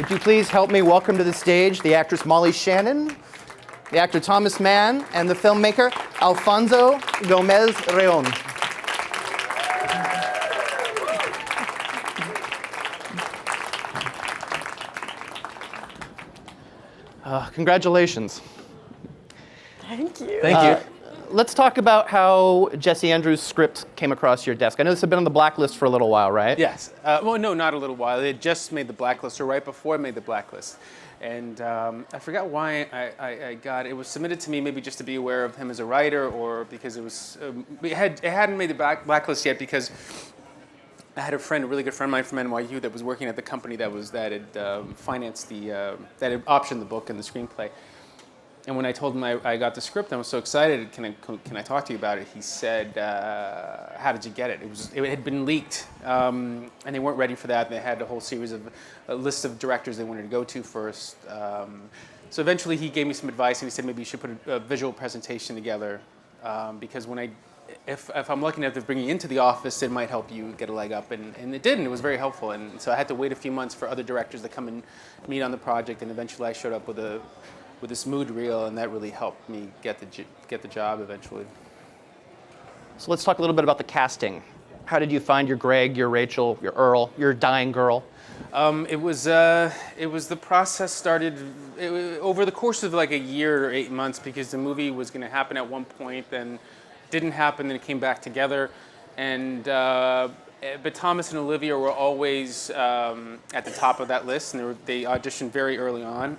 Would you please help me welcome to the stage the actress Molly Shannon, the actor Thomas Mann, and the filmmaker Alfonso Gomez-Rejon. Congratulations. Thank you. Thank you. Let's talk about how Jesse Andrews' script came across your desk. I know this had been on the blacklist for a little while, right? Yes. Well, no, not a little while. They had just made the blacklist, or right before I made the blacklist. And I forgot why I got it. It was submitted to me maybe just to be aware of him as a writer, or because it was it hadn't made the blacklist yet because I had a friend, a really good friend of mine from NYU, that was working at the company that had financed that had optioned the book and the screenplay. And when I told him I got the script, I was so excited. Can I talk to you about it? He said, "How did you get it?" It had been leaked, and they weren't ready for that. They had a whole series of a list of directors they wanted to go to first. So eventually, he gave me some advice, and he said maybe you should put a visual presentation together, because if I'm lucky enough to bring you into the office, it might help you get a leg up, and it did, and it was very helpful. And so I had to wait a few months for other directors to come and meet on the project, and eventually I showed up with this mood reel, and that really helped me get the job eventually. So let's talk a little bit about the casting. How did you find your Greg, your Rachel, your Earl, your dying girl? It was the process started over the course of like a year or 8 months, because the movie was going to happen at one point, then didn't happen, then it came back together, and but Thomas and Olivia were always at the top of that list, and they auditioned very early on.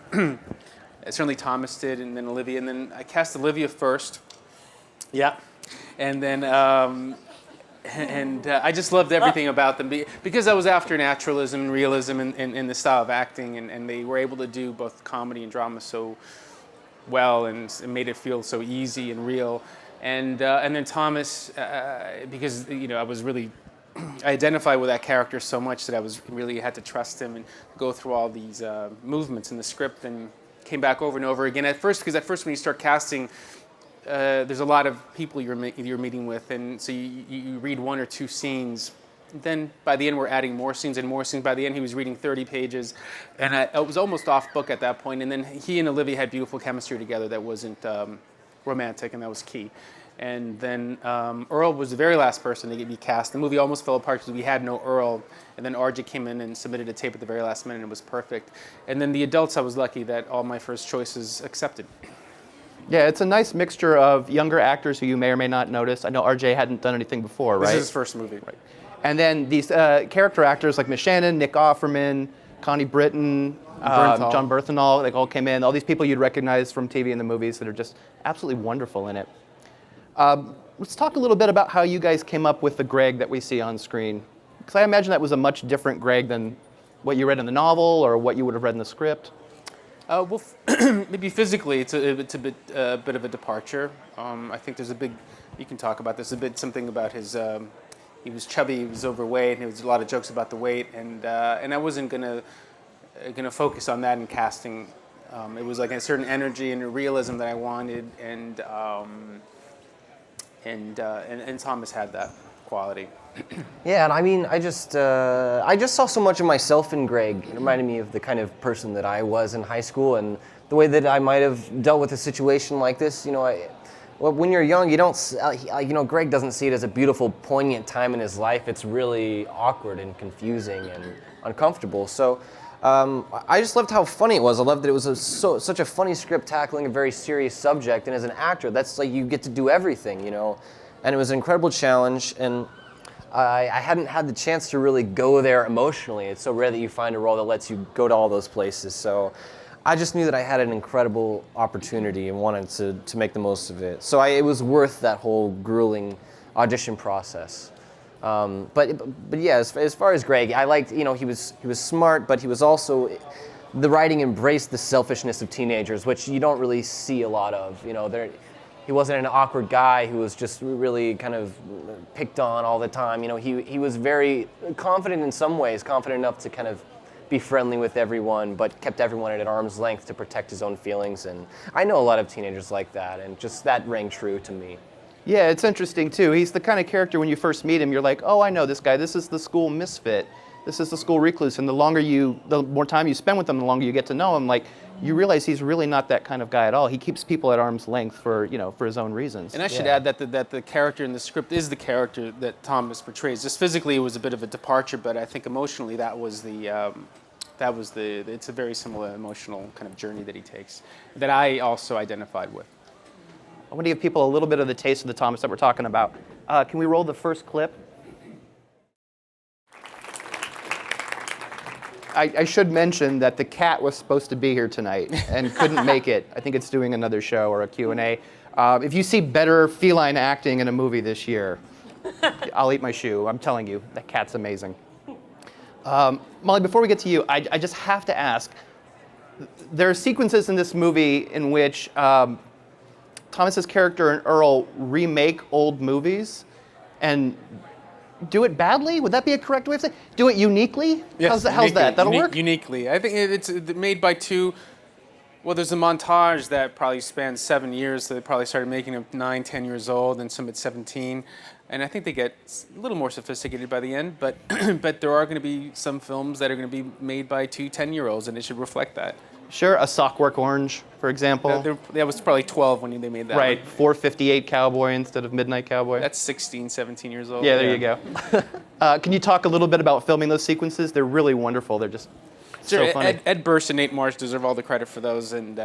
Certainly Thomas did, and then Olivia, and then I cast Olivia first. Yeah, and then I just loved everything about them because I was after naturalism and realism in the style of acting, and they were able to do both comedy and drama so well, and it made it feel so easy and real. And then Thomas, because I identified with that character so much that I really had to trust him and go through all these movements in the script, and came back over and over again. Because at first when you start casting, there's a lot of people you're meeting with, and so you read one or two scenes. Then by the end we're adding more scenes and more scenes. By the end he was reading 30 pages, and I was almost off book at that point. And then he and Olivia had beautiful chemistry together that wasn't romantic, and that was key. And then Earl was the very last person to be cast. The movie almost fell apart because we had no Earl. And then RJ came in and submitted a tape at the very last minute, and it was perfect. And then the adults, I was lucky that all my first choices accepted. Yeah, it's a nice mixture of younger actors who you may or may not notice. I know RJ hadn't done anything before, right? This is his first movie. Right. And then these character actors like Miss Shannon, Nick Offerman, Connie Britton, John Berthenol, they all came in. All these people you'd recognize from TV and the movies that are just absolutely wonderful in it. Let's talk a little bit about how you guys came up with the Greg that we see on screen. Because I imagine that was a much different Greg than what you read in the novel or what you would have read in the script. Well, maybe physically it's a bit of a departure. I think there's you can talk about this, something about his, he was chubby, he was overweight, and there was a lot of jokes about the weight, and I wasn't gonna focus on that in casting. It was like a certain energy and a realism that I wanted, and Thomas had that quality. Yeah, and I mean, I just saw so much of myself in Greg. It reminded me of the kind of person that I was in high school, and the way that I might have dealt with a situation like this. When you're young, you don't, Greg doesn't see it as a beautiful, poignant time in his life. It's really awkward and confusing and uncomfortable. So I just loved how funny it was. I loved that it was such a funny script tackling a very serious subject, and as an actor, that's like you get to do everything, And it was an incredible challenge, and I hadn't had the chance to really go there emotionally. It's so rare that you find a role that lets you go to all those places. So I just knew that I had an incredible opportunity and wanted to make the most of it. So it was worth that whole grueling audition process. But yeah, as far as Greg, I liked, he was smart, but he was also, the writing embraced the selfishness of teenagers, which you don't really see a lot of. He wasn't an awkward guy who was just really kind of picked on all the time. He was very confident in some ways, confident enough to kind of be friendly with everyone, but kept everyone at an arm's length to protect his own feelings. And I know a lot of teenagers like that, and just that rang true to me. Yeah, it's interesting too. He's the kind of character when you first meet him, you're like, oh, I know this guy. This is the school misfit. this is the school recluse, and the more time you spend with him, the longer you get to know him. Like, you realize he's really not that kind of guy at all. He keeps people at arm's length for his own reasons. And I should add that the character in the script is the character that Thomas portrays. Just physically, it was a bit of a departure, but I think emotionally, it's a very similar emotional kind of journey that he takes that I also identified with. I want to give people a little bit of the taste of the Thomas that we're talking about. Can we roll the first clip? I should mention that the cat was supposed to be here tonight and couldn't make it. I think it's doing another show or a Q&A. If you see better feline acting in a movie this year, I'll eat my shoe. I'm telling you, that cat's amazing. Molly, before we get to you, I just have to ask, there are sequences in this movie in which Thomas's character and Earl remake old movies and do it badly? Would that be a correct way of saying it? Do it uniquely? Yes, how's that? That'll work? Uniquely. I think it's made by two. Well, there's a montage that probably spans 7 years. So they probably started making them 9, 10 years old, and some at 17. And I think they get a little more sophisticated by the end. But but there are going to be some films that are going to be made by 2 10-year-olds, and it should reflect that. Sure, A Sockwork Orange, for example. That was probably 12 when they made that. Right, one. 458 Cowboy instead of Midnight Cowboy. That's 16, 17 years old. Yeah, there you go. Can you talk a little bit about filming those sequences? They're really wonderful. They're just so funny. Ed Burst and Nate Marsh deserve all the credit for those, and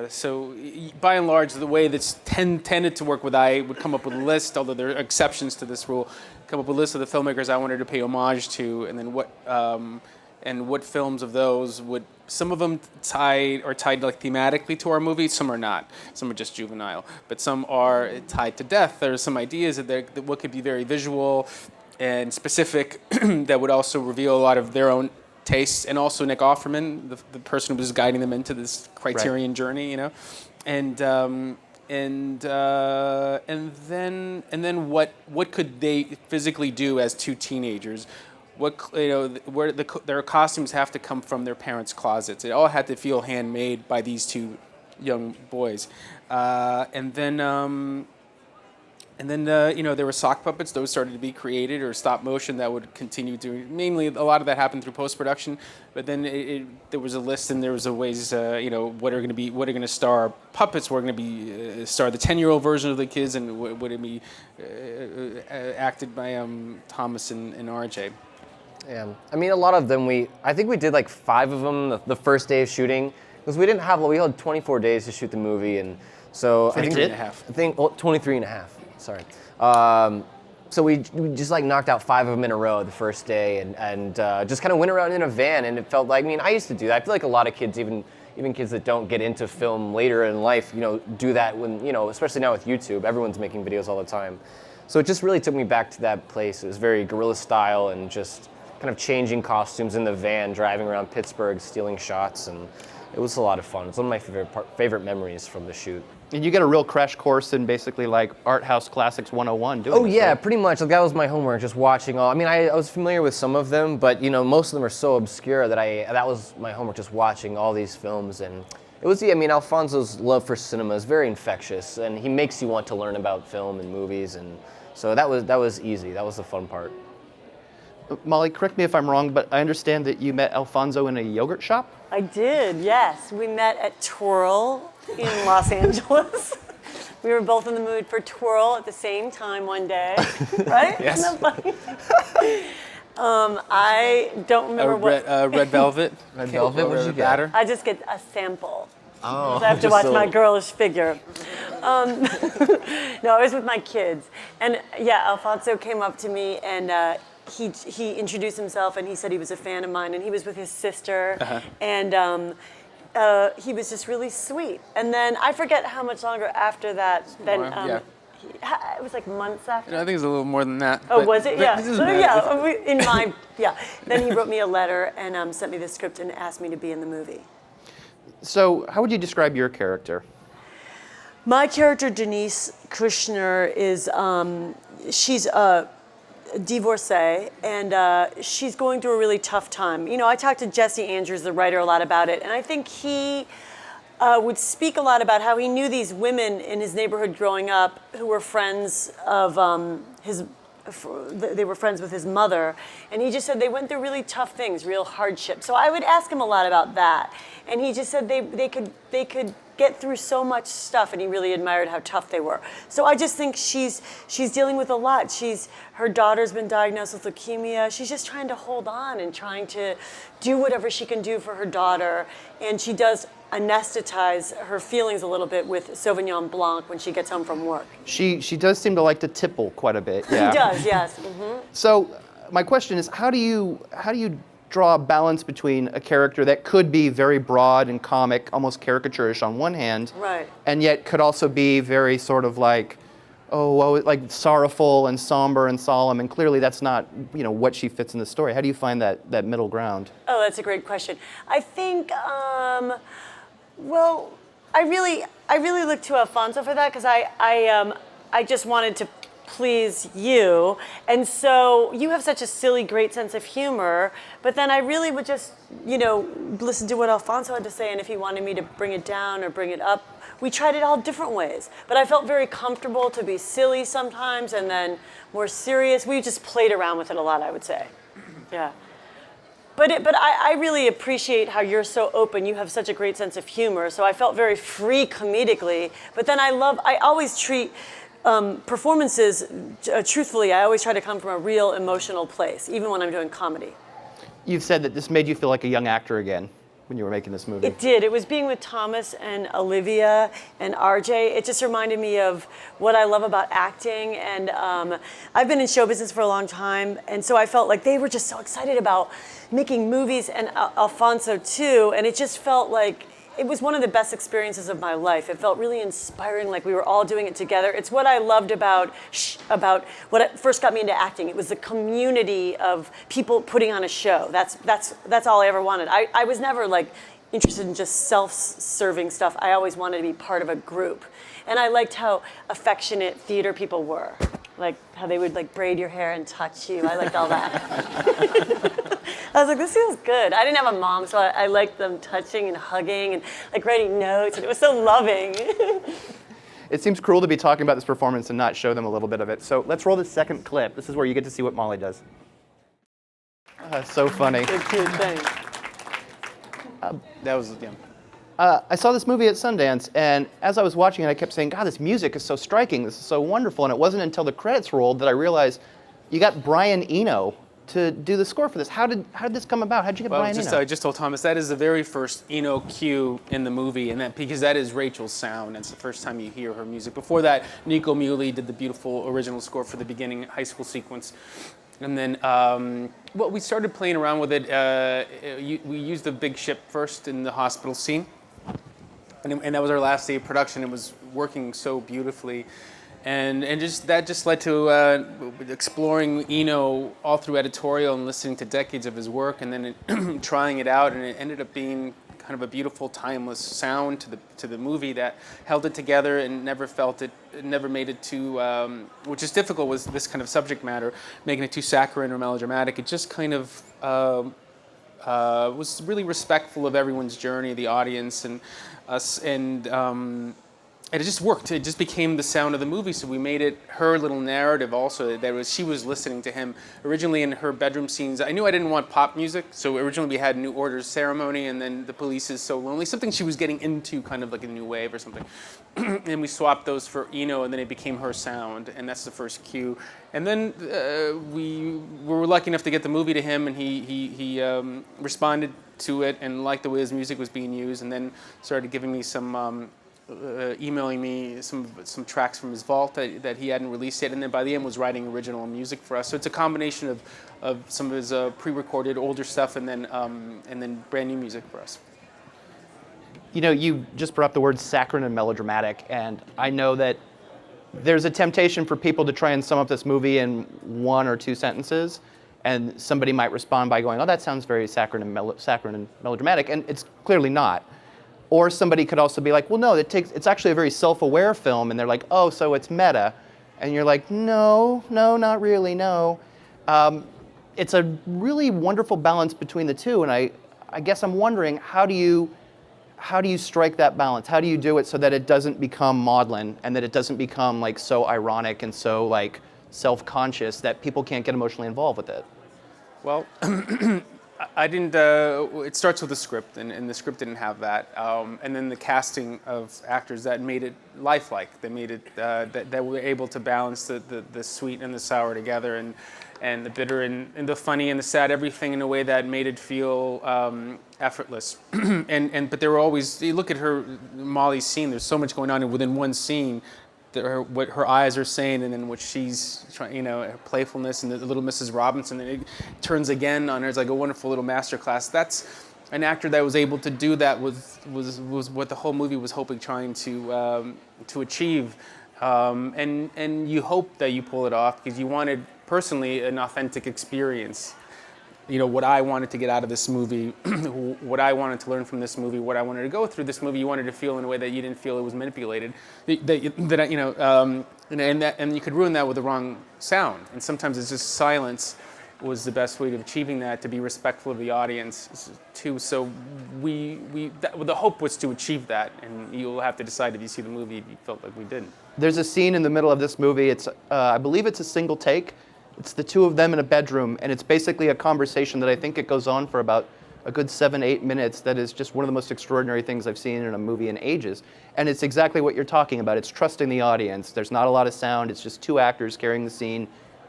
so by and large, the way that's tended to work with, I would come up with a list, although there are exceptions to this rule, come up with a list of the filmmakers I wanted to pay homage to, and then what films of those would. Some of them tied like thematically to our movie. Some are not. Some are just juvenile. But some are tied to death. There are some ideas that what could be very visual and specific that would also reveal a lot of their own tastes. And also Nick Offerman, the person who was guiding them into this Criterion journey, and then what could they physically do as two teenagers? Where their costumes have to come from their parents' closets. It all had to feel handmade by these two young boys, and then there were sock puppets. Those started to be created, or stop motion that would continue doing. Mainly, a lot of that happened through post production. But then there was a list, and there was a ways. What are going to star puppets? Were going to be star the 10-year-old version of the kids, and would it be acted by Thomas and RJ? Yeah, I mean, a lot of them I think we did like 5 of them the first day of shooting, because we had 24 days to shoot the movie, and so 23 and a half. 23 and a half, sorry. So we just like knocked out 5 of them in a row the first day, and just kind of went around in a van, and it felt like, I mean, I used to do that. I feel like a lot of kids, even kids that don't get into film later in life, do that when, especially now with YouTube, everyone's making videos all the time. So it just really took me back to that place. It was very guerrilla style, and just kind of changing costumes in the van, driving around Pittsburgh, stealing shots, and it was a lot of fun. It's one of my favorite memories from the shoot. And you get a real crash course in basically like Art House Classics 101 doing Oh this, yeah, right? pretty much. Like, that was my homework, just watching all. I mean, I was familiar with some of them, but most of them are so obscure that that was my homework, just watching all these films. And it was, Alfonso's love for cinema is very infectious, and he makes you want to learn about film and movies, and so that was easy. That was the fun part. Molly, correct me if I'm wrong, but I understand that you met Alfonso in a yogurt shop? I did, yes. We met at Twirl in Los Angeles. We were both in the mood for Twirl at the same time one day, right? Yes. Isn't that funny? I don't remember Red Velvet. Red Velvet, what did you get? Batter. I just get a sample. Oh, I have to watch my girlish figure. No, I was with my kids. And yeah, Alfonso came up to me, and he introduced himself, and he said he was a fan of mine, and he was with his sister, and he was just really sweet. And then I forget how much longer after that. Then it was like months after. I think it's a little more than that. Oh, was it? Yeah. So, Then he wrote me a letter and sent me the script and asked me to be in the movie. So how would you describe your character? My character, Denise Kushner, is she's a divorcee, and she's going through a really tough time. I talked to Jesse Andrews, the writer, a lot about it, and I think he would speak a lot about how he knew these women in his neighborhood growing up who were friends of they were friends with his mother, and he just said they went through really tough things, real hardship. So I would ask him a lot about that, and he just said they could get through so much stuff, and he really admired how tough they were. So I just think she's dealing with a lot. Her daughter's been diagnosed with leukemia. She's just trying to hold on and trying to do whatever she can do for her daughter, and she does anesthetize her feelings a little bit with Sauvignon Blanc when she gets home from work. She does seem to like to tipple quite a bit. Yeah. She does, yes. Mm-hmm. So my question is, how do you draw a balance between a character that could be very broad and comic, almost caricaturish on one hand, right, and yet could also be very sort of like, like sorrowful and somber and solemn, and clearly that's not, what she fits in the story. How do you find that middle ground? Oh, that's a great question. I think, well, I really look to Alfonso for that, because I just wanted to please you, and so you have such a silly, great sense of humor, but then I really would just, listen to what Alfonso had to say, and if he wanted me to bring it down or bring it up, we tried it all different ways. But I felt very comfortable to be silly sometimes, and then more serious. We just played around with it a lot, I would say. Yeah. But I really appreciate how you're so open. You have such a great sense of humor, so I felt very free comedically. But then I always treat performances, truthfully, I always try to come from a real emotional place, even when I'm doing comedy. You've said that this made you feel like a young actor again when you were making this movie. It did. It was being with Thomas and Olivia and RJ. It just reminded me of what I love about acting. And I've been in show business for a long time, and so I felt like they were just so excited about making movies, and Alfonso too. And it just felt like it was one of the best experiences of my life. It felt really inspiring, like we were all doing it together. It's what I loved about what first got me into acting. It was the community of people putting on a show. That's all I ever wanted. I was never like interested in just self-serving stuff. I always wanted to be part of a group. And I liked how affectionate theater people were. Like how they would like braid your hair and touch you. I liked all that. I was like, this feels good. I didn't have a mom, so I liked them touching and hugging and like writing notes, and it was so loving. It seems cruel to be talking about this performance and not show them a little bit of it. So let's roll the second clip. This is where you get to see what Molly does. So funny. Good, cute, thanks. That was, yeah. I saw this movie at Sundance, and as I was watching it, I kept saying, God, this music is so striking. This is so wonderful. And it wasn't until the credits rolled that I realized you got Brian Eno to do the score for this. How did this come about? How did you get Brian Eno? I just told Thomas that is the very first Eno cue in the movie, and because that is Rachel's sound. It's the first time you hear her music. Before that, Nico Muhly did the beautiful original score for the beginning high school sequence. And then, we started playing around with it. We used the big ship first in the hospital scene. And that was our last day of production. It was working so beautifully. And that just led to exploring Eno all through editorial and listening to decades of his work, and then trying it out, and it ended up being kind of a beautiful, timeless sound to the movie that held it together and never made it too, which is difficult with this kind of subject matter, making it too saccharine or melodramatic. It just kind of was really respectful of everyone's journey, the audience and us, and it just worked. It just became the sound of the movie. So we made it her little narrative also. She was listening to him. Originally in her bedroom scenes, I knew I didn't want pop music. So originally we had New Order's Ceremony, and then The Police is So Lonely. Something she was getting into, kind of like a new wave or something. And we swapped those for Eno, and then it became her sound. And that's the first cue. And then we were lucky enough to get the movie to him, and he responded to it and liked the way his music was being used, and then started giving me some emailing me some tracks from his vault that he hadn't released yet, and then by the end was writing original music for us. So it's a combination of some of his pre-recorded older stuff and then brand new music for us. You just brought up the words saccharine and melodramatic, and I know that there's a temptation for people to try and sum up this movie in one or two sentences, and somebody might respond by going, "Oh, that sounds very saccharine and melodramatic," and it's clearly not. Or somebody could also be like, well, no, it's actually a very self-aware film, and they're like, oh, so it's meta. And you're like, no, not really, no. It's a really wonderful balance between the two, and I guess I'm wondering, how do you strike that balance? How do you do it so that it doesn't become maudlin, and that it doesn't become like so ironic and so like self-conscious that people can't get emotionally involved with it? Well, I didn't. It starts with the script, and the script didn't have that. And then the casting of actors that made it lifelike. They made it that were able to balance the sweet and the sour together, and the bitter and the funny and the sad, everything in a way that made it feel effortless. But there were always, you look at Molly's scene. There's so much going on within one scene. What her eyes are saying, and then what she's trying, her playfulness, and the little Mrs. Robinson, and it turns again on her. It's like a wonderful little masterclass. That's an actor that was able to do that was what the whole movie was trying to achieve, and you hope that you pull it off because you wanted personally an authentic experience. What I wanted to get out of this movie, what I wanted to learn from this movie, what I wanted to go through this movie, you wanted to feel in a way that you didn't feel it was manipulated, and you could ruin that with the wrong sound. And sometimes it's just silence was the best way of achieving that, to be respectful of the audience too. So the hope was to achieve that, and you'll have to decide if you see the movie if you felt like we didn't. There's a scene in the middle of this movie. It's I believe it's a single take. It's the two of them in a bedroom, and it's basically a conversation that I think it goes on for about a good 7-8 minutes. That is just one of the most extraordinary things I've seen in a movie in ages. And it's exactly what you're talking about. It's trusting the audience. There's not a lot of sound. It's just two actors carrying the scene,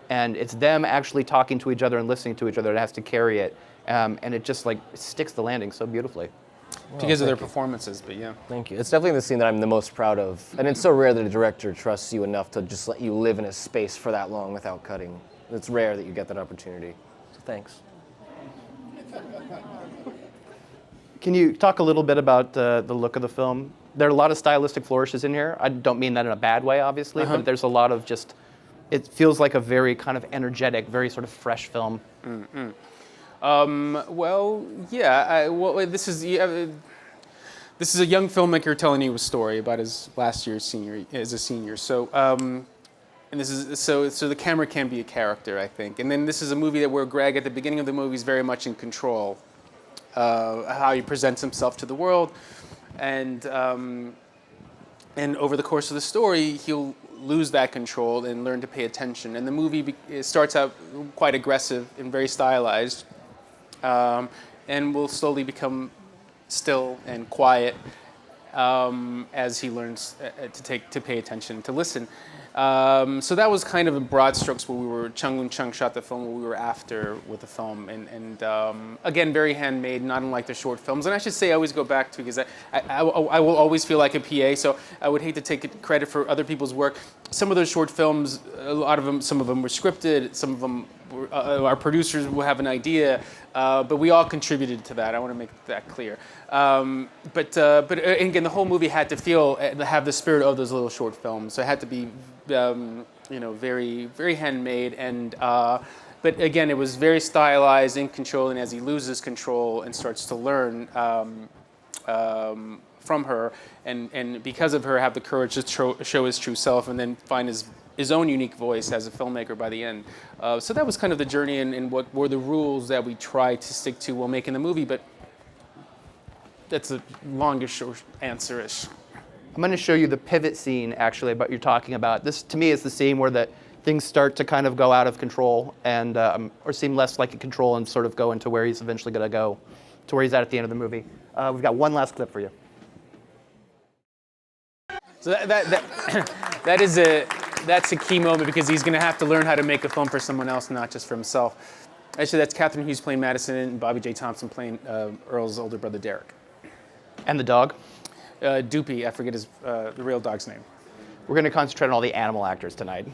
and it's them actually talking to each other and listening to each other that has to carry it. And it just sticks the landing so beautifully. Because of their performances, but yeah. Thank you. It's definitely the scene that I'm the most proud of. And it's so rare that a director trusts you enough to just let you live in a space for that long without cutting. It's rare that you get that opportunity. So thanks. Can you talk a little bit about the look of the film? There are a lot of stylistic flourishes in here. I don't mean that in a bad way, obviously, but there's a lot of just, it feels like a very kind of energetic, very sort of fresh film. Well, yeah. This is a young filmmaker telling you a story about his last year as a senior. So. And this is so the camera can be a character, I think. And then this is a movie where Greg, at the beginning of the movie, is very much in control, how he presents himself to the world, and over the course of the story, he'll lose that control and learn to pay attention. And the movie starts out quite aggressive and very stylized, and will slowly become still and quiet as he learns to pay attention, to listen. So that was kind of in broad strokes where Chung Woon-chung shot the film, what we were after with the film, and again, very handmade, not unlike the short films. And I should say, I always go back to, because I will always feel like a PA, so I would hate to take credit for other people's work. Some of those short films, some of them were scripted, some of them our producers will have an idea, but we all contributed to that. I want to make that clear. But again, the whole movie had to have the spirit of those little short films. So it had to be, very, very handmade. And but again, it was very stylized, in control. And as he loses control and starts to learn from her, and because of her, have the courage to show his true self, and then find his own unique voice as a filmmaker by the end. So that was kind of the journey, and what were the rules that we tried to stick to while making the movie, but that's a longish answer-ish. I'm going to show you the pivot scene, actually, about you're talking about. This, to me, is the scene where things start to kind of go out of control, and or seem less like a control, and sort of go into where he's eventually going to go, to where he's at the end of the movie. We've got one last clip for you. So that's a key moment, because he's going to have to learn how to make a film for someone else, not just for himself. Actually, that's Catherine Hughes playing Madison, and Bobby J. Thompson playing Earl's older brother, Derek. And the dog? Doopy, I forget the real dog's name. We're going to concentrate on all the animal actors tonight.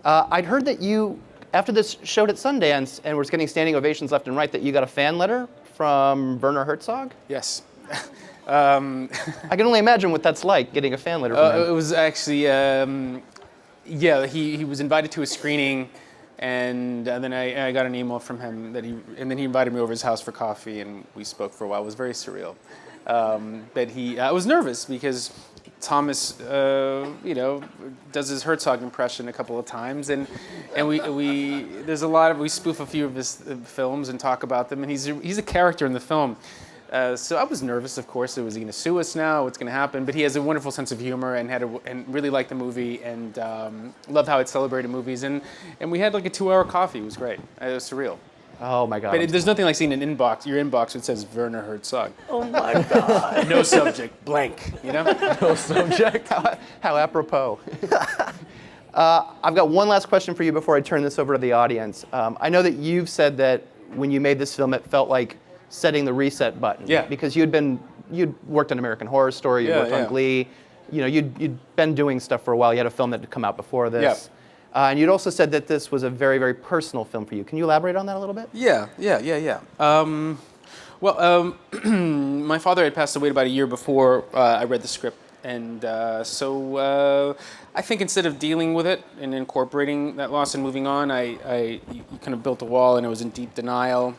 I'd heard that you, after this showed at Sundance and was getting standing ovations left and right, that you got a fan letter from Werner Herzog? Yes. I can only imagine what that's like, getting a fan letter from him. It was actually, he was invited to a screening, and then I got an email from him and then he invited me over to his house for coffee, and we spoke for a while. It was very surreal. But I was nervous because Thomas, does his Herzog impression a couple of times, and we spoof a few of his films and talk about them, and he's a character in the film. So I was nervous, of course. Was he going to sue us now? What's going to happen? But he has a wonderful sense of humor and really liked the movie and loved how it celebrated movies. And we had like a 2-hour coffee. It was great. It was surreal. Oh my God. But there's nothing like seeing your inbox that says Werner Herzog. Oh my God. No subject, blank, you know? No subject. How apropos. I've got one last question for you before I turn this over to the audience. I know that you've said that when you made this film, it felt like setting the reset button. Yeah. Because you'd worked on American Horror Story, you'd worked on Glee, you'd been doing stuff for a while. You had a film that had come out before this. Yeah. And you'd also said that this was a very, very personal film for you. Can you elaborate on that a little bit? Yeah. My father had passed away about a year before I read the script. And so I think instead of dealing with it and incorporating that loss and moving on, I kind of built a wall and I was in deep denial.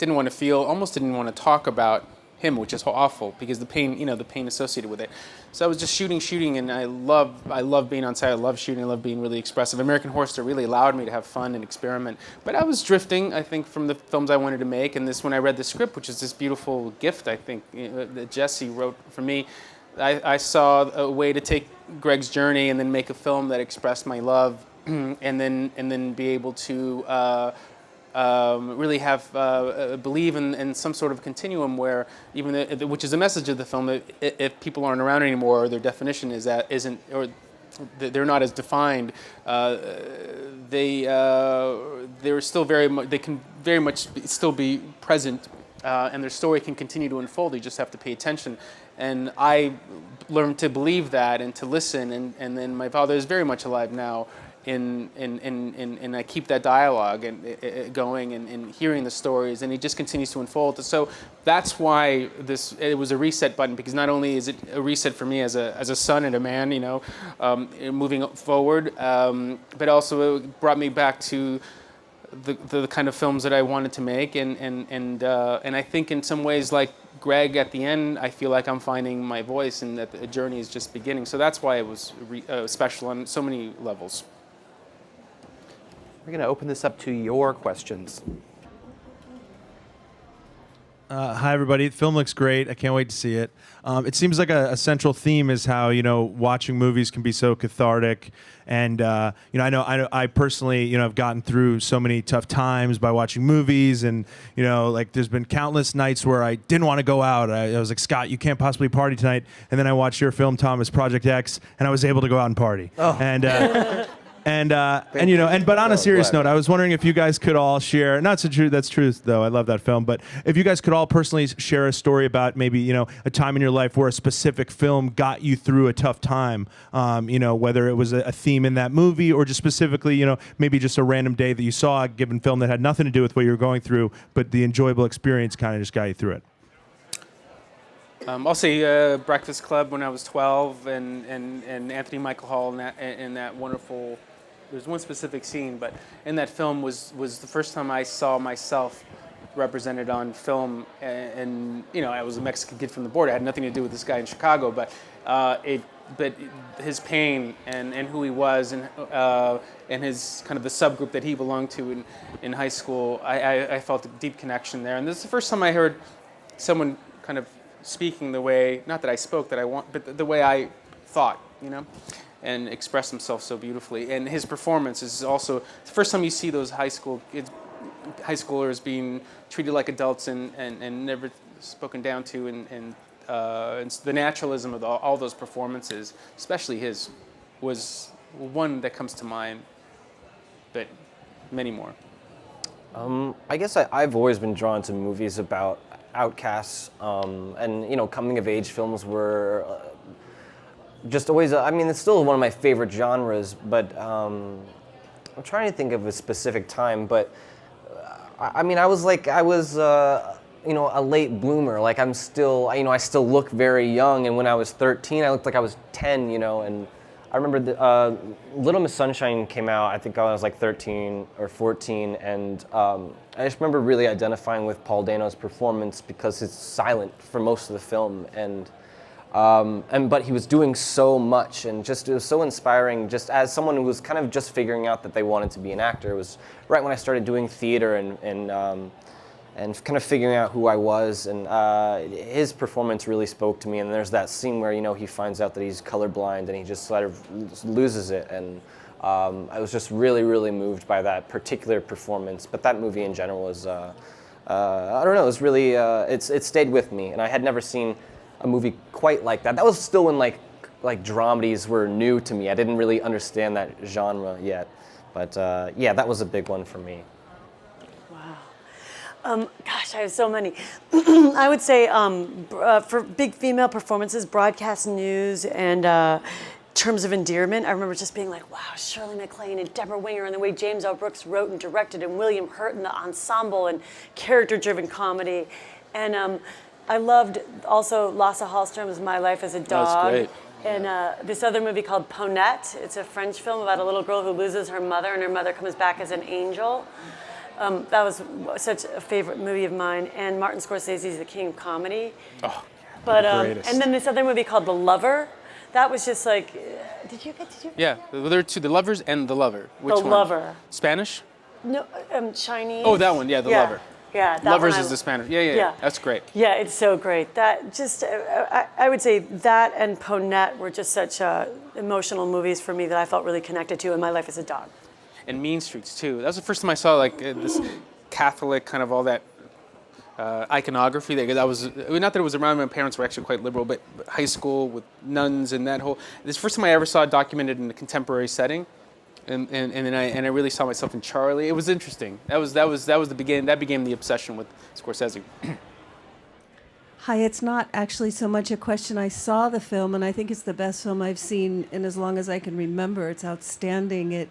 Almost didn't want to talk about him, which is awful because the pain associated with it. So I was just shooting, and I love being on set. I love shooting. I love being really expressive. American Horror Story really allowed me to have fun and experiment. But I was drifting, I think, from the films I wanted to make. And when I read the script, which is this beautiful gift, I think, that Jesse wrote for me, I saw a way to take Greg's journey and then make a film that expressed my love, and then be able to really have believe in some sort of continuum where which is the message of the film, that if people aren't around anymore, or their definition isn't, or they're not as defined, they're still they can very much still be present, and their story can continue to unfold. You just have to pay attention. And I learned to believe that and to listen, and then my father is very much alive now. And I keep that dialogue and going and hearing the stories, and it just continues to unfold. So that's why it was a reset button, because not only is it a reset for me as a son and a man, moving forward, but also it brought me back to the kind of films that I wanted to make, and I think in some ways, like Greg at the end, I feel like I'm finding my voice and that the journey is just beginning. So that's why it was special on so many levels. We're going to open this up to your questions. Hi, everybody. The film looks great. I can't wait to see it. It seems like a central theme is how, watching movies can be so cathartic. And, I know I personally, have gotten through so many tough times by watching movies. And, there's been countless nights where I didn't want to go out. I was like, Scott, you can't possibly party tonight. And then I watched your film, Thomas, Project X, and I was able to go out and party. Oh. But on a serious note, I was wondering if you guys could all share, not so true, that's truth though, I love that film, but if you guys could all personally share a story about maybe, a time in your life where a specific film got you through a tough time, whether it was a theme in that movie or just specifically, maybe just a random day that you saw a given film that had nothing to do with what you were going through, but the enjoyable experience kind of just got you through it. I'll say Breakfast Club when I was 12, and Anthony Michael Hall in that wonderful. There's one specific scene, but in that film was the first time I saw myself represented on film, and I was a Mexican kid from the border. It had nothing to do with this guy in Chicago, but his pain and who he was, and his kind of the subgroup that he belonged to in high school. I felt a deep connection there, and this is the first time I heard someone kind of speaking the way, not that I spoke that I want, but the way I thought, and express himself so beautifully. And his performance is also the first time you see those high schoolers being treated like adults and never spoken down to, and the naturalism of all those performances, especially his, was one that comes to mind, but many more. I guess I've always been drawn to movies about outcasts, and coming of age films were just always, it's still one of my favorite genres, but I'm trying to think of a specific time, but I was a late bloomer. Like I still look very young, and when I was 13, I looked like I was 10, and I remember Little Miss Sunshine came out, I think I was like 13 or 14, and I just remember really identifying with Paul Dano's performance because it's silent for most of the film, but he was doing so much, and just it was so inspiring. Just as someone who was kind of just figuring out that they wanted to be an actor, it was right when I started doing theater and and kind of figuring out who I was. And his performance really spoke to me. And there's that scene where, you know, he finds out that he's colorblind and he just sort of loses it. And I was just really, really moved by that particular performance. But that movie in general is, I don't know, it was really, it stayed with me. And I had never seen a movie quite like that. That was still when like dramedies were new to me. I didn't really understand that genre yet. But yeah, that was a big one for me. Gosh, I have so many. I would say for big female performances, broadcast news and Terms of Endearment. I remember just being like, wow, Shirley MacLaine and Deborah Winger and the way James L. Brooks wrote and directed and William Hurt and the ensemble and character-driven comedy. And I loved also Lasse Hallström's My Life as a Dog. That's great. And this other movie called Poignant. It's a French film about a little girl who loses her mother and her mother comes back as an angel. That was such a favorite movie of mine, and Martin Scorsese's The King of Comedy. Oh, but greatest. and then this other movie called The Lover. That was just like, did you? Yeah, there are two, The Lovers and The Lover. Which The one? Lover. Spanish? No, Chinese. Oh, that one, yeah, The Lover. Yeah, that Lovers one is the Spanish. Yeah, that's great. Yeah, it's so great. That just, I would say that and Poignant were just such emotional movies for me that I felt really connected to in My Life as a Dog. And Mean Streets too. That was the first time I saw like this Catholic kind of all that iconography. That was not that it was around. My parents were actually quite liberal, but high school with nuns and that whole. This is the first time I ever saw it documented in a contemporary setting, and I really saw myself in Charlie. It was interesting. That was the beginning. That became the obsession with Scorsese. Hi, it's not actually so much a question. I saw the film, and I think it's the best film I've seen in as long as I can remember. It's outstanding. It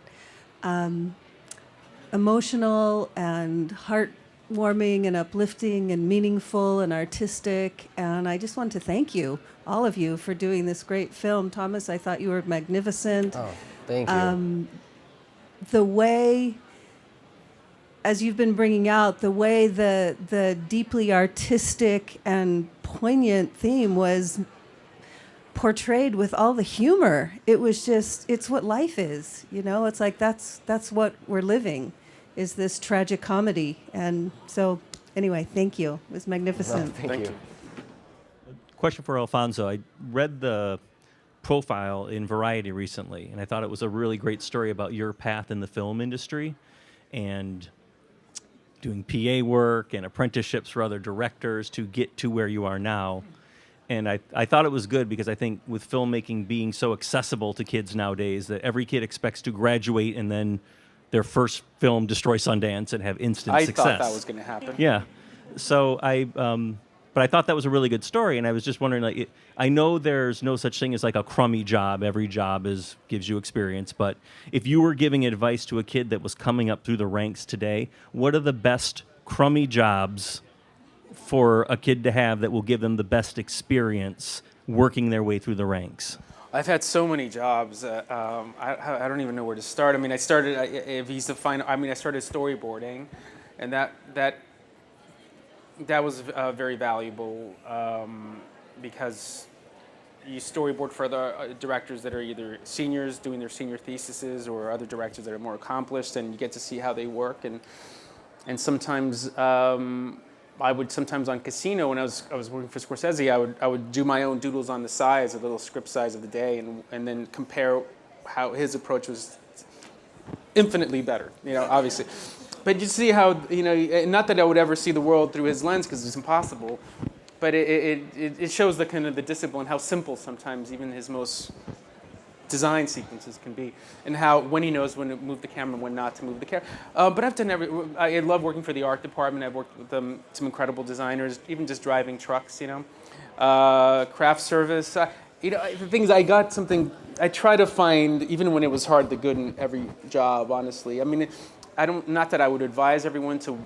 emotional and heartwarming and uplifting and meaningful and artistic. And I just want to thank you, all of you, for doing this great film. Thomas, I thought you were magnificent. Oh, thank you. The way, as you've been bringing out, the way the deeply artistic and poignant theme was portrayed with all the humor. It was just, it's what life is, you know? It's like that's what we're living, is this tragic comedy. And so anyway, thank you. It was magnificent. No, thank you. Question for Alfonso. I read the profile in Variety recently, and I thought it was a really great story about your path in the film industry and doing PA work and apprenticeships for other directors to get to where you are now. And I thought it was good because I think with filmmaking being so accessible to kids nowadays that every kid expects to graduate and then their first film destroy Sundance and have instant success. I thought that was going to happen. Yeah. So but I thought that was a really good story, and I was just wondering, like, I know there's no such thing as like a crummy job. Every job gives you experience. But if you were giving advice to a kid that was coming up through the ranks today, what are the best crummy jobs for a kid to have that will give them the best experience working their way through the ranks? I've had so many jobs. I don't even know where to start. I mean, I started storyboarding, and that was very valuable because you storyboard for other directors that are either seniors doing their senior theses or other directors that are more accomplished, and you get to see how they work. And sometimes I would on Casino, when I was working for Scorsese, I would do my own doodles on the sides, a little script size of the day, and then compare how his approach was infinitely better, obviously. But you see how, not that I would ever see the world through his lens because it's impossible, but it shows the kind of the discipline, how simple sometimes even his most design sequences can be, and how when he knows when to move the camera and when not to move the camera. But I've done I love working for the art department. I've worked with some incredible designers, even just driving trucks, craft service. The things I got something, I try to find, even when it was hard, the good in every job, honestly. I mean, not that I would advise everyone to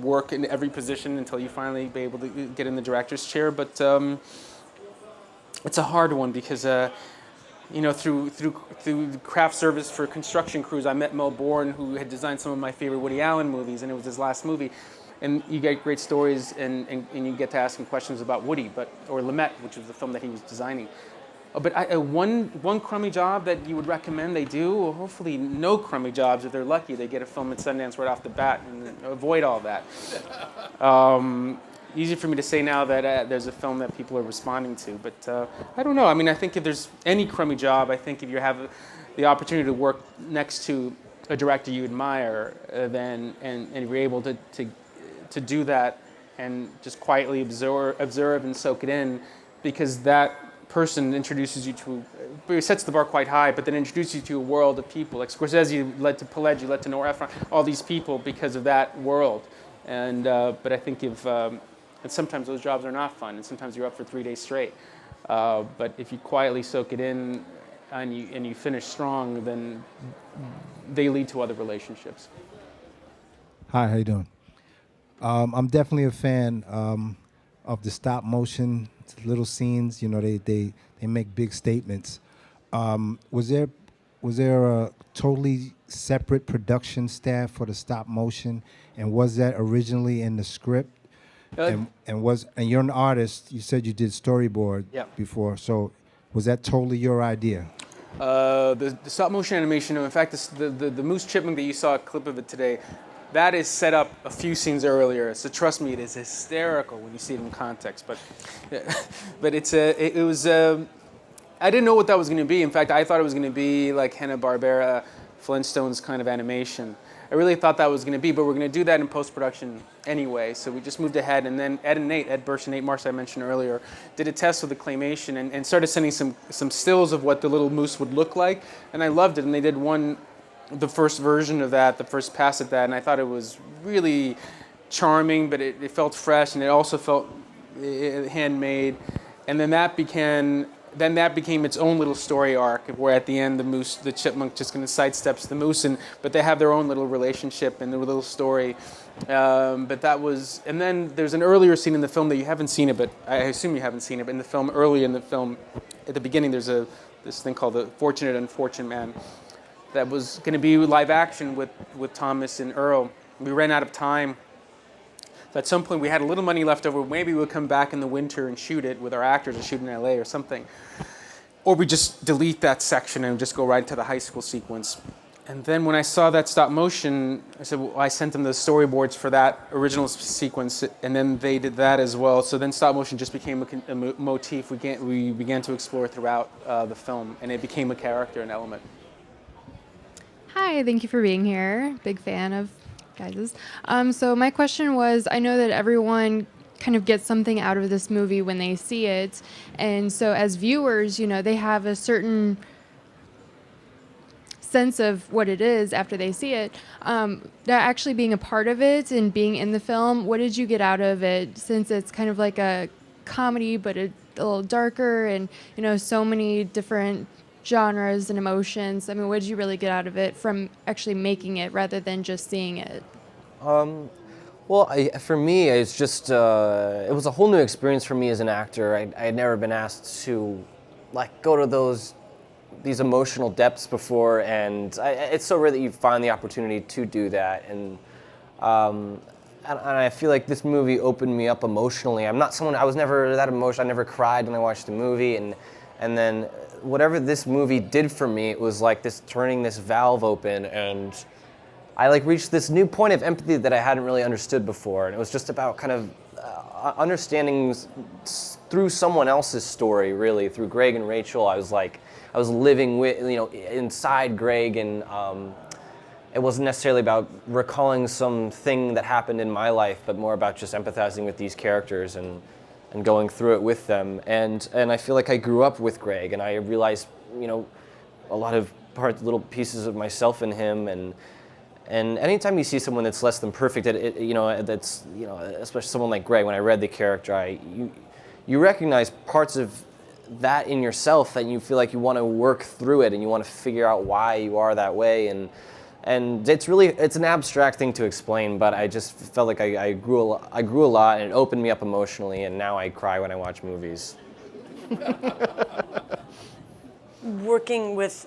work in every position until you finally be able to get in the director's chair, but it's a hard one because through craft service for construction crews, I met Mel Bourne, who had designed some of my favorite Woody Allen movies, and it was his last movie. And you get great stories, and you get to ask him questions about Woody, or Lumet, which was the film that he was designing. But one crummy job that you would recommend they do, or hopefully no crummy jobs. If they're lucky, they get a film at Sundance right off the bat and avoid all that. Easy for me to say now that there's a film that people are responding to, but I don't know. I mean, I think if there's any crummy job, I think if you have the opportunity to work next to a director you admire, then and you're able to do that and just quietly observe and soak it in, because that person introduces you to, sets the bar quite high, but then introduces you to a world of people. Like Scorsese led to Pileggi, led to Nora Ephron, all these people because of that world. And but I think if and sometimes those jobs are not fun, and sometimes you're up for 3 days straight. But if you quietly soak it in and you finish strong, then they lead to other relationships. Hi, how you doing? I'm definitely a fan of the stop motion little scenes. You know, they make big statements. Was there a totally separate production staff for the stop motion, and was that originally in the script? And you're an artist. You said you did storyboard before, so was that totally your idea? The stop motion animation. In fact, the moose chipmunk that you saw a clip of it today, that is set up a few scenes earlier. So trust me, it is hysterical when you see it in context. But it was. I didn't know what that was going to be. In fact, I thought it was going to be like Hanna-Barbera, Flintstones kind of animation. I really thought that was going to be, but we're going to do that in post-production anyway. So we just moved ahead, and then Ed Birch and Nate Marsh, I mentioned earlier, did a test with the claymation and started sending some stills of what the little moose would look like, and I loved it. And they did the first version of that, the first pass at that, and I thought it was really charming, but it felt fresh, and it also felt handmade. And then that became its own little story arc, where at the end the chipmunk just kind of sidesteps the moose, but they have their own little relationship and their little story. But that was, and then there's an earlier scene in the film that you haven't seen it, but I assume you haven't seen it. But in the film, early in the film, at the beginning, there's this thing called the Fortunate Unfortunate Man, that was going to be live action with Thomas and Earl. We ran out of time. So at some point we had a little money left over. Maybe we'll come back in the winter and shoot it with our actors, or shoot in LA or something. Or we just delete that section and just go right into the high school sequence. And then when I saw that stop motion, I sent them the storyboards for that original sequence, and then they did that as well. So then stop motion just became a motif we began to explore throughout the film, and it became a character, an element. Hi, thank you for being here. Big fan of guys's. So my question was, I know that everyone kind of gets something out of this movie when they see it, and so as viewers, you know, they have a certain sense of what it is after they see it. Actually being a part of it and being in the film, what did you get out of it, since it's kind of like a comedy but a little darker, and you know, so many different genres and emotions? I mean, what did you really get out of it from actually making it rather than just seeing it? Well, for me, it's just, it was a whole new experience for me as an actor. I had never been asked to go to these emotional depths before, and it's so rare that you find the opportunity to do that. And I feel like this movie opened me up emotionally. I was never that emotional. I never cried when I watched the movie, and then whatever this movie did for me, it was like turning this valve open, and I reached this new point of empathy that I hadn't really understood before. And it was just about kind of understanding through someone else's story, really, through Greg and Rachel. I was living inside Greg, and it wasn't necessarily about recalling something that happened in my life, but more about just empathizing with these characters and going through it with them. And I feel like I grew up with Greg, and I realized, a lot of little pieces of myself in him. And anytime you see someone that's less than perfect, especially someone like Greg, when I read the character, you recognize parts of that in yourself, that you feel like you want to work through it and you want to figure out why you are that way. And it's an abstract thing to explain, but I just felt like I grew a lot, and it opened me up emotionally, and now I cry when I watch movies. Working with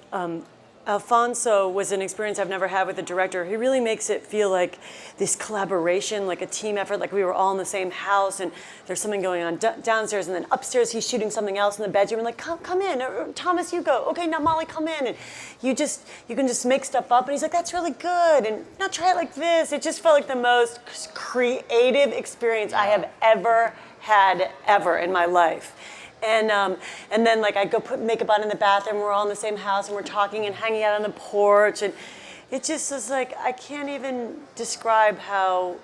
Alfonso was an experience I've never had with a director. He really makes it feel like this collaboration, like a team effort, like we were all in the same house and there's something going on downstairs, and then upstairs he's shooting something else in the bedroom, and like, come in, or, Thomas, you go. Okay, now Molly, come in. And you can just make stuff up, and he's like, that's really good, and now try it like this. It just felt like the most creative experience I have ever had in my life. And then like I go put makeup on in the bathroom. We're all in the same house and we're talking and hanging out on the porch, and it just was like I can't even describe how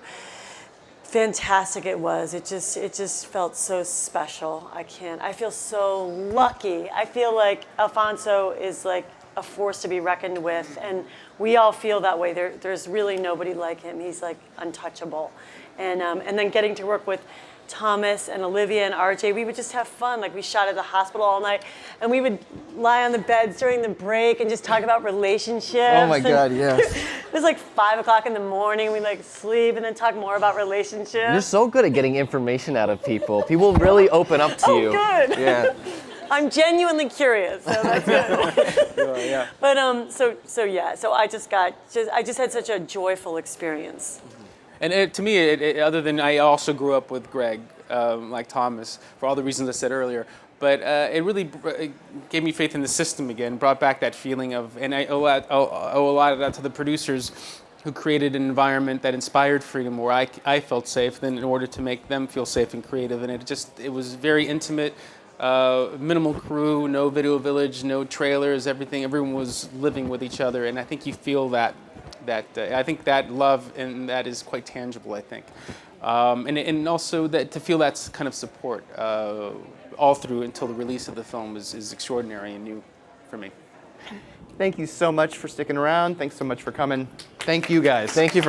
fantastic it was. It just felt so special. I feel so lucky. I feel like Alfonso is like a force to be reckoned with, and we all feel that way. There's really nobody like him. He's like untouchable, and then getting to work with Thomas and Olivia and RJ, we would just have fun. Like we shot at the hospital all night, and we would lie on the beds during the break and just talk about relationships. Oh my God, yes. It was like 5 o'clock in the morning. We'd like sleep and then talk more about relationships. You're so good at getting information out of people. People really open up to you. Oh, good. Yeah. I'm genuinely curious, so that's good. Yeah. But so I just had such a joyful experience. And to me, other than I also grew up with Greg, like Thomas, for all the reasons I said earlier, but it really gave me faith in the system again, brought back that feeling of, and I owe a lot of that to the producers who created an environment that inspired freedom, where I felt safe, then in order to make them feel safe and creative. And it was very intimate, minimal crew, no video village, no trailers, everyone was living with each other, and I think you feel that. I think that love and that is quite tangible, I think. And also that to feel that kind of support all through until the release of the film is extraordinary and new for me. Thank you so much for sticking around. Thanks so much for coming. Thank you guys. Thank you for